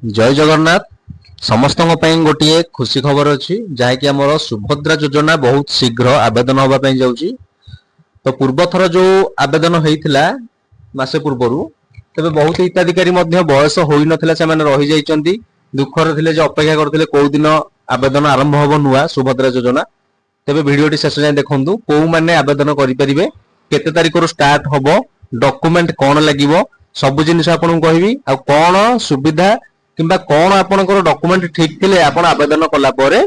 जय जगन्नाथ समस्त गोटे खुशी खबर अच्छी जहाँकि आमर सुभद्रा योजना बहुत शीघ्र आवेदन होगा जाऊँगी। तो पूर्व थर जो आवेदन होता मसे पूर्वर तेज बहुत हिताधिकारी बयस हो ना दुखर थे अपेक्षा करते कौ दिन आवेदन आरंभ हम नुआ सुभद्रा योजना। तेज भिडटी शेष जाए देखूँ कौ मैंने आवेदन करेंगे केते तारिख स्टार्ट हम डॉक्यूमेंट कौन लगे सब जिन आपको कहबी आ कौन सुविधा किंबा कौन आपनकर डॉक्यूमेंट ठीक थिले आपण आवेदन कला परे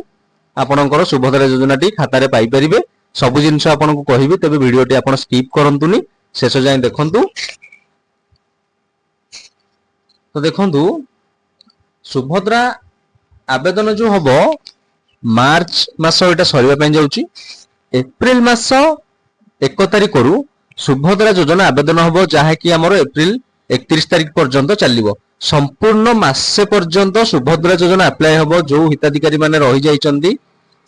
आपनकर सुभद्रा योजना टी खाता रे पाई परिबे। सब जिनस आपनको कहिबे तबे वीडियोटी आपण स्किप करंतुनी शेष जाए देखंतु। तो देखंतु सुभद्रा आवेदन जो हबो मार्च मास एटा सरीबा पई जाउची। एप्रिल मास 1 तारिख रु सुभद्रा योजना आवेदन हबो जहा कि हमर एप्रिल 31 तारिख पर्यंत चलिबो। संपूर्ण मासे पर्यंत सुभद्रा योजना अप्लाई हबो। जो हिताधिकारी माने रहि जाइचंदी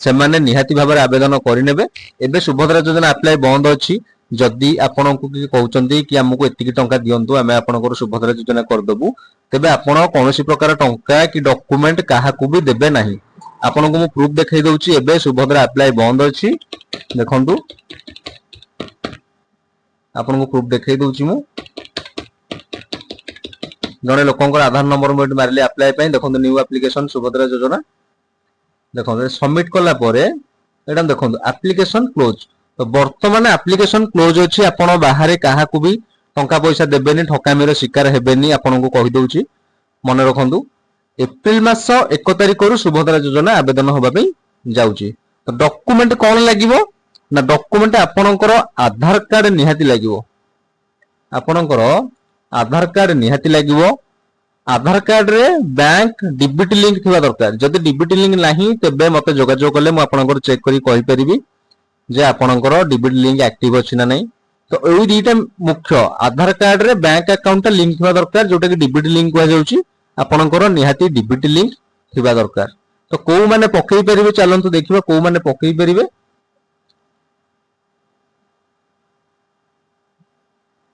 से माने निहाती भाबरे आवेदन करिनेबे। एबे सुभद्रा योजना अप्लाई बंद अछि। जदि आपनको कि कहउचंदी कि हमकु एतिकी टंका दियंतु आमे आपनकर सुभद्रा योजना कर दबु तेबे आपण कोनोसी प्रकार टंका कि डॉक्यूमेंट काहाकू भी देबे नाही। आपनको मु प्रूफ देखाई दउची। एबे सुभद्रा अप्लाई बंद अछि देखंतु आपनको प्रूफ देखाई दउची मु जने लोकंकर आधार नंबर मोड मारले अप्लाई पई देखंतु न्यू एप्लीकेशन सुभद्रा योजना देखंतु सबमिट कला परे एडा देखंतु एप्लीकेशन क्लोज। तो वर्तमान एप्लीकेशन क्लोज अछि। आपण बाहरे काहाकू भी टंका पैसा देबेनी ठकामीर शिकार हेबेनी आपनको कहि दउची मन रखंतु। एप्रिल मास 1 तारिख रु सुभद्रा योजना आवेदन होबा पई जाउची। तो डॉक्यूमेंट कोन लागिवो ना डॉक्यूमेंट आपणकर आधार कार्ड निहाती लागिवो। आपणकर आधार कार्ड निहाती लागिवो। आधार कार्ड रे बैंक डीबीटी लिंक थिबा दरकार। जदि डीबीटी लिंक नाही तेबे मते जोगाजोग कले मु आपणकर चेक करी कहि परिबी जे आपणकर डीबीटी लिंक एक्टिव अछि ना नै। तो एई दीटा मुख्य आधार कार्ड रे बैंक अकाउंट लिंक थिबा दरकार जोटा कि डीबीटी लिंक कह जाउची। आपणकर निहाती डीबीटी लिंक थिबा दरकार। तो को माने पकई परिबे चलंतु देखिबा को माने पकई परिबे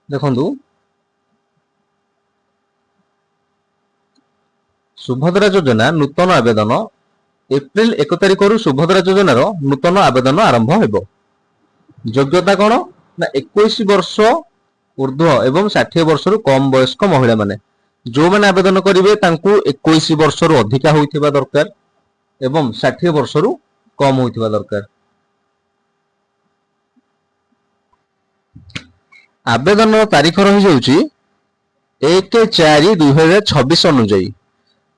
देखंतु। सुभद्रा योजना नूतन आवेदन एप्रिल 1 तारिख रु सुभद्रा योजना रो नूतन आवेदन आरंभ हेबो। योग्यता कोन ना 21 वर्ष ऊर्ध्व एवं 60 वर्ष रु कम वयस्क महिला माने जो माने आवेदन करिवे तांकू 21 वर्ष रु अधिका होइथिबा दरकार एवं 60 वर्ष रु कम होइथिबा दरकार। आवेदन तारीख रही जाउची 1/4/2026 अनुଯାयी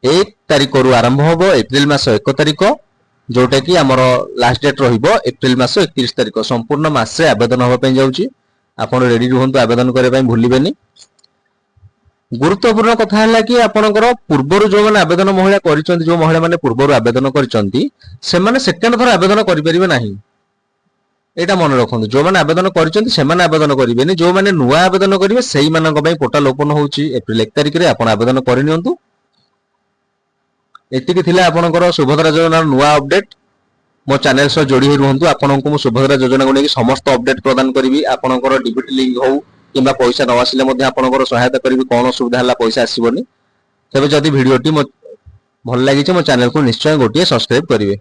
1 तारिख रु आरंभ होबो एप्रिल मास 1 तारिख जोटा कि हमर लास्ट डेट रहिबो एप्रिल मास 31 तारिख। संपूर्ण मासे आवेदन होबा पई जाउची। आपण रेडी रहंतु आवेदन करे पई भूलिबेनी। गुरुत्वपूर्ण कथा हला कि आपनकर पूर्वरु जो माने आवेदन महिला करिसंती जो महिला माने पूर्वरु आवेदन करिसंती से माने सेकेंड थर आवेदन करि परिबे नाही। एटा मन रखंतु जो माने आवेदन करिसंती से माने आवेदन करिबेनी। जो माने नुवा आवेदन करिवे सेही मानक पई पोर्टल ओपन होउची एप्रिल 1 तारिख रे आपण आवेदन करिनियंतु। एतिकी थिला आपनकर सुभद्रा योजना नुवा अपडेट। मो चैनल से जोड़ी होई रहंतु। आपनको मु सुभद्रा योजना को नेकी समस्त अपडेट प्रदान करिवि। आपनकर डीबीटी लिंक हो किंबा पैसा न आसिले मध्ये आपनकर सहायता करिवि कोन सुविधा हला पैसा आसीबोनी। तबे जदि वीडियोटी भल लागि छ मो चैनल को निश्चय गोटिए सब्सक्राइब करिवे।